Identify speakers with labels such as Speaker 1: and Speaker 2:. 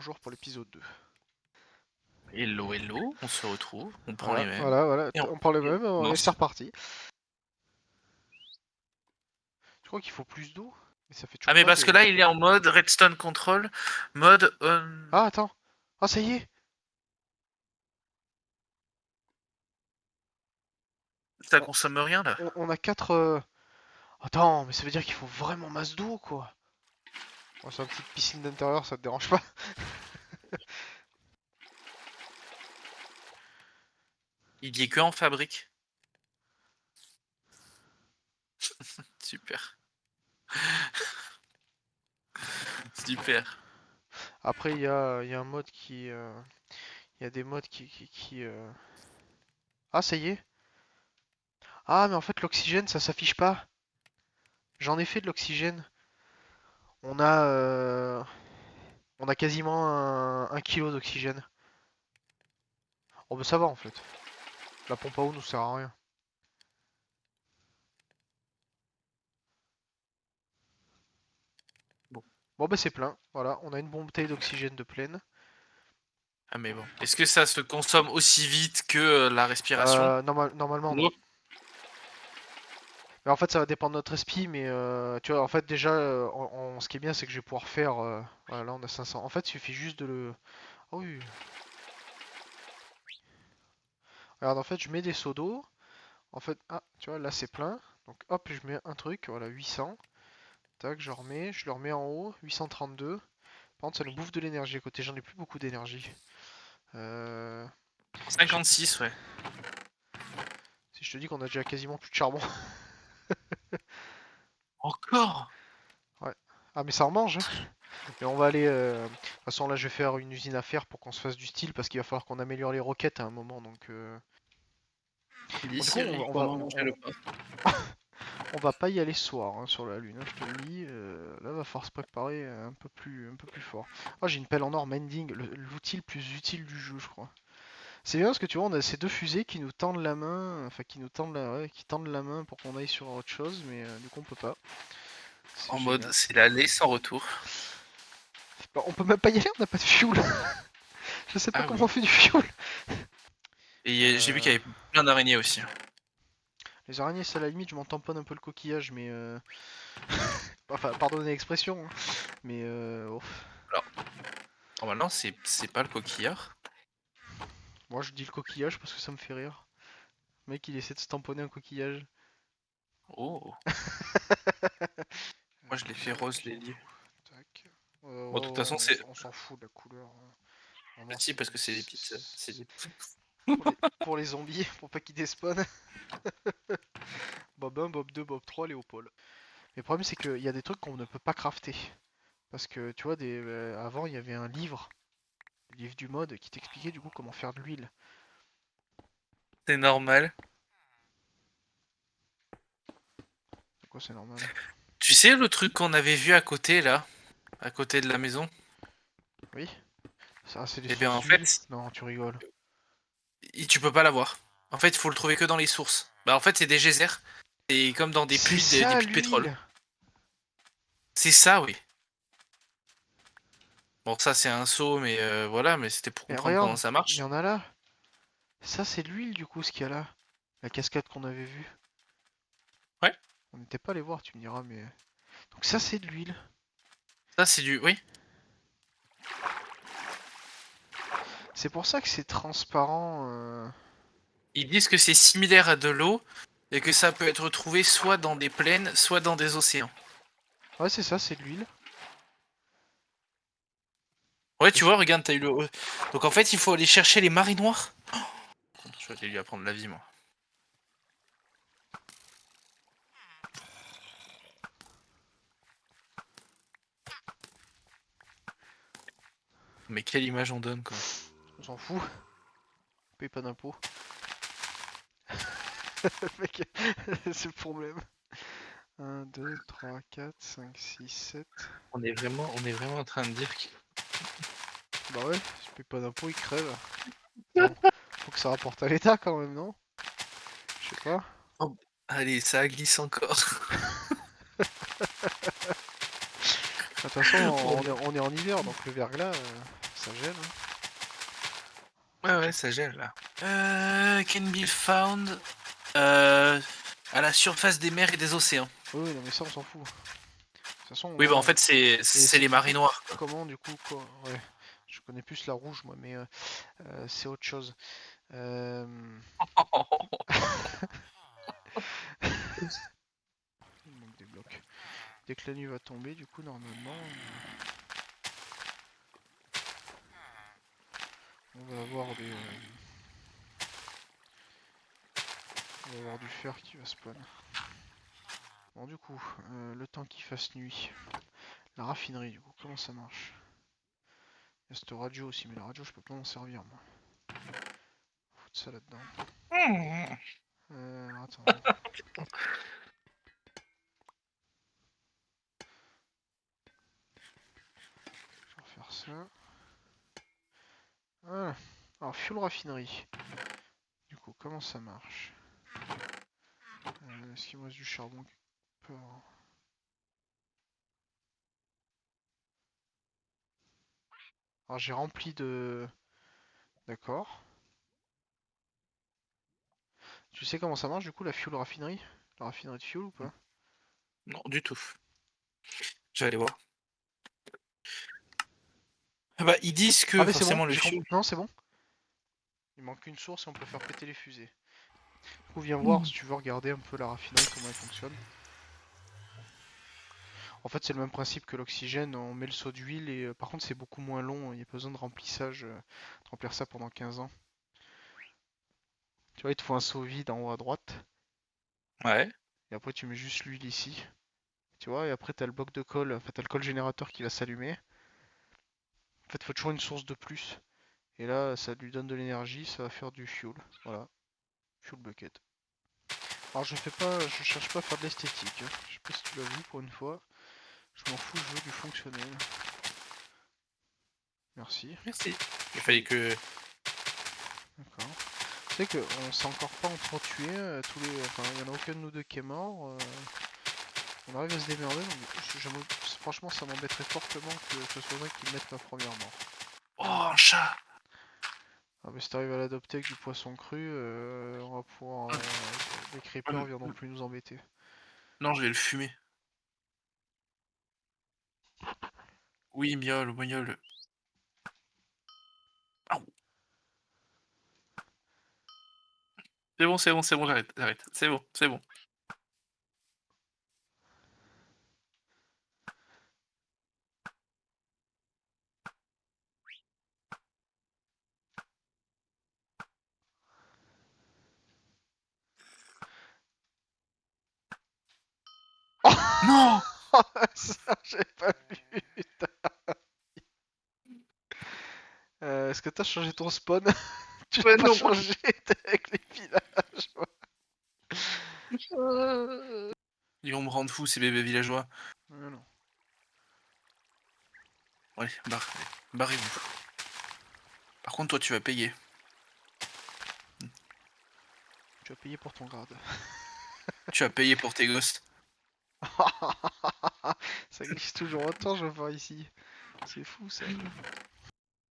Speaker 1: bonjour pour l'épisode 2.
Speaker 2: Hello, hello, on se retrouve, on prend
Speaker 1: Voilà,
Speaker 2: les mêmes.
Speaker 1: voilà,
Speaker 2: Et
Speaker 1: on prend les
Speaker 2: on
Speaker 1: mêmes et c'est
Speaker 2: commence.
Speaker 1: reparti. Je crois qu'il faut plus d'eau, mais ça fait
Speaker 2: Ah
Speaker 1: toujours
Speaker 2: mais
Speaker 1: pas
Speaker 2: parce que
Speaker 1: de...
Speaker 2: là il est en mode Redstone Control, mode
Speaker 1: Ah, attends. Ah, ça y est.
Speaker 2: ça
Speaker 1: On,
Speaker 2: consomme rien là.
Speaker 1: on a 4... Attends, mais ça veut dire qu'il faut vraiment masse d'eau, quoi. Bon, c'est une petite piscine d'intérieur, ça te dérange pas?
Speaker 2: Il y est que en fabrique. Super. Super.
Speaker 1: Après, il y a un mode qui... Il y a des modes Ah, ça y est. Ah, mais en fait, l'oxygène, ça s'affiche pas. J'en ai fait de l'oxygène. On a... On a quasiment un kilo d'oxygène. Oh, bah ça va, en fait. La pompe à eau nous sert à rien.
Speaker 2: Bon.
Speaker 1: Bon, bah c'est plein. Voilà, on a une bouteille d'oxygène de pleine.
Speaker 2: Ah mais bon. Est-ce que ça se consomme aussi vite que la respiration?
Speaker 1: Normalement, non.
Speaker 2: L'eau.
Speaker 1: Mais en fait, ça va dépendre de notre respi. Mais tu vois, en fait, déjà, ce qui est bien, c'est que je vais pouvoir faire. Voilà, là, on a 500. En fait, il suffit juste de le. Oh oui. Regarde, en fait, je mets des seaux d'eau. En fait, ah, tu vois, là, c'est plein. Donc, hop, je mets un truc. Voilà, 800. Tac, je remets. Je le remets en haut. 832. Par contre, ça nous bouffe de l'énergie à côté. J'en ai plus beaucoup d'énergie. Euh, je sais-
Speaker 2: 56, ouais.
Speaker 1: Si je te dis qu'on a déjà quasiment plus de charbon.
Speaker 2: Encore?
Speaker 1: Ouais. Ah, mais ça en mange, hein. Mais on va aller. De toute façon, là, je vais faire une usine à fer pour qu'on se fasse du style parce qu'il va falloir qu'on améliore les roquettes à un moment. Donc,
Speaker 2: Dis
Speaker 1: bon, du coup,
Speaker 2: Siri, comment manger le pain?
Speaker 1: on va pas y aller ce soir hein, sur la lune. Hein, je te le dis. Là, va falloir se préparer un peu plus fort. Oh, j'ai une pelle en or mending, l'outil le plus utile du jeu, je crois. C'est bien parce que tu vois, on a ces deux fusées qui nous tendent la main, enfin qui nous tendent ouais, qui tendent la main pour qu'on aille sur autre chose, mais du coup, on peut pas. C'est
Speaker 2: En mode
Speaker 1: génial.
Speaker 2: c'est l'aller sans retour.
Speaker 1: Bah, on peut même pas y aller, on n'a pas de fuel. Je sais pas
Speaker 2: Ah
Speaker 1: comment on
Speaker 2: oui.
Speaker 1: fait du fuel.
Speaker 2: Et j'ai vu
Speaker 1: Euh,
Speaker 2: qu'il y avait plein d'araignées aussi.
Speaker 1: Les araignées, c'est à la limite, je m'en tamponne un peu le coquillage, mais enfin, pardonnez l'expression, hein, mais oh.
Speaker 2: Alors, normalement c'est pas le coquillard.
Speaker 1: Moi je dis le coquillage parce que ça me fait rire. Le mec il essaie de se tamponner un coquillage.
Speaker 2: Oh. Moi je l'ai fait
Speaker 1: On
Speaker 2: rose
Speaker 1: s'en
Speaker 2: Lily.
Speaker 1: fout. Tac.
Speaker 2: Bon, de toute façon, c'est.
Speaker 1: On s'en fout de la couleur. Hein. Vraiment,
Speaker 2: Si, parce que c'est des petites. C'est des...
Speaker 1: pour les zombies, pour pas qu'ils despawnent. Bob 1, Bob 2, Bob 3, Léopold. Mais le problème c'est qu'il y a des trucs qu'on ne peut pas crafter. Parce que tu vois, avant il y avait un livre, le livre du mode, qui t'expliquait du coup comment faire de l'huile.
Speaker 2: C'est normal.
Speaker 1: C'est quoi, c'est normal?
Speaker 2: Tu sais le truc qu'on avait vu à côté, là, à côté de la maison?
Speaker 1: Oui? Ça, c'est des
Speaker 2: Eh bien,
Speaker 1: sources
Speaker 2: en
Speaker 1: d'huile?
Speaker 2: fait,
Speaker 1: Non, tu rigoles.
Speaker 2: tu peux pas l'avoir. En fait, il faut le trouver que dans les sources. Bah, en fait, c'est des geysers. C'est comme dans des
Speaker 1: C'est
Speaker 2: puits, des
Speaker 1: ça
Speaker 2: puits de pétrole.
Speaker 1: l'huile!
Speaker 2: C'est ça, oui. Bon, ça, c'est un saut, mais voilà, mais c'était pour
Speaker 1: Mais
Speaker 2: comprendre comment
Speaker 1: regarde,
Speaker 2: ça
Speaker 1: il y
Speaker 2: marche.
Speaker 1: en a là. Ça, c'est de l'huile du coup, ce qu'il y a là. La cascade qu'on avait vue.
Speaker 2: Ouais.
Speaker 1: On n'était pas allé voir, tu me diras, mais. Donc, ça, c'est de l'huile.
Speaker 2: Ça, c'est du. Oui.
Speaker 1: C'est pour ça que c'est transparent.
Speaker 2: Ils disent que c'est similaire à de l'eau et que ça peut être trouvé soit dans des plaines, soit dans des océans.
Speaker 1: Ouais, c'est ça, c'est de l'huile.
Speaker 2: Ouais,
Speaker 1: Et
Speaker 2: tu vois, regarde, t'as eu le. Donc en fait, il faut aller chercher les marées noires. Je vais aller lui apprendre la vie, moi. Mais quelle image on donne, quoi.
Speaker 1: On s'en fout. On paye pas d'impôts. Mec, c'est le problème. 1, 2, 3, 4, 5, 6, 7.
Speaker 2: On est vraiment en train de dire que.
Speaker 1: Bah ouais, si je paye pas d'impôts, il crève. Bon, faut que ça rapporte à l'État quand même, non? Je sais pas.
Speaker 2: Oh, allez, ça glisse encore.
Speaker 1: De toute façon,
Speaker 2: On
Speaker 1: on est en hiver, donc le verglas, ça gèle.
Speaker 2: Ouais, ça gèle là. Can be found à la surface des mers et des océans.
Speaker 1: Oui, non, mais ça, on s'en fout. De toute façon,
Speaker 2: Oui, bah en
Speaker 1: moi,
Speaker 2: fait, c'est
Speaker 1: c'est
Speaker 2: les marées noires.
Speaker 1: comment, du coup, quoi? Ouais, je connais plus la rouge, moi, mais c'est autre chose. Il manque des blocs. Dès que la nuit va tomber, du coup, normalement, on va avoir des... on va avoir du fer qui va spawn. Bon, du coup, le temps qu'il fasse nuit. La raffinerie, du coup, comment ça marche? Il y a cette radio aussi, mais la radio, je peux pas m'en servir, moi. Foutre ça là-dedans. Attends. Je vais refaire ça. Voilà. Alors, fuel raffinerie. Du coup, comment ça marche? Est-ce qu'il me reste du charbon quelque part? Alors, j'ai rempli de... D'accord. Tu sais comment ça marche, du coup, la fuel raffinerie? La raffinerie de fuel ou pas?
Speaker 2: Non, du tout. Je vais aller voir. Ah bah, ils disent
Speaker 1: Ah,
Speaker 2: que
Speaker 1: mais c'est bon,
Speaker 2: forcément le
Speaker 1: j'ai compris.
Speaker 2: fuel.
Speaker 1: Non, c'est bon. Il manque une source et on peut faire péter les fusées. Du coup, viens voir
Speaker 2: Hmm.
Speaker 1: si tu veux regarder un peu la raffinerie, comment elle fonctionne. En fait, c'est le même principe que l'oxygène, on met le seau d'huile et par contre, c'est beaucoup moins long, il n'y a pas besoin de remplissage, de remplir ça pendant 15 ans. Tu vois, il te faut un seau vide en haut à droite
Speaker 2: Ouais.
Speaker 1: et après, tu mets juste l'huile ici. Tu vois, et après, t'as le bloc de colle, enfin, t'as le colle générateur qui va s'allumer. En fait, il faut toujours une source de plus. Et là, ça lui donne de l'énergie, ça va faire du fuel. Voilà, fuel bucket. Alors, je cherche pas à faire de l'esthétique, hein. Je sais pas si tu l'as vu pour une fois. Je m'en fous, je veux du fonctionnel. Merci.
Speaker 2: Merci. Il fallait que.
Speaker 1: D'accord. Tu sais qu'on s'est encore pas entretués, tous les... Enfin, il y en a aucun de nous deux qui est mort. On arrive à se démerder, donc franchement ça m'embêterait fortement que ce soit vrai qu'ils mettent ma première mort.
Speaker 2: Oh, un chat.
Speaker 1: Ah mais si t'arrives à l'adopter avec du poisson cru, on va pouvoir... les creepers viendront plus nous embêter.
Speaker 2: Non, je vais le fumer. Oui, miaule, miaule. Ah, c'est bon, j'arrête, j'arrête. C'est bon, c'est bon. Non!
Speaker 1: Ça j'ai pas vu. Est-ce que t'as changé ton spawn? Tu l'as
Speaker 2: Ouais,
Speaker 1: pas
Speaker 2: non.
Speaker 1: changé, t'es avec les villages.
Speaker 2: Ils vont me rendre fou, ces bébés villageois.
Speaker 1: Non.
Speaker 2: Ouais, barrez-vous. Par contre, toi, tu vas payer.
Speaker 1: Tu as payé pour ton grade.
Speaker 2: Tu vas payer pour tes gosses.
Speaker 1: Ça glisse toujours autant, je vois ici. C'est fou ça.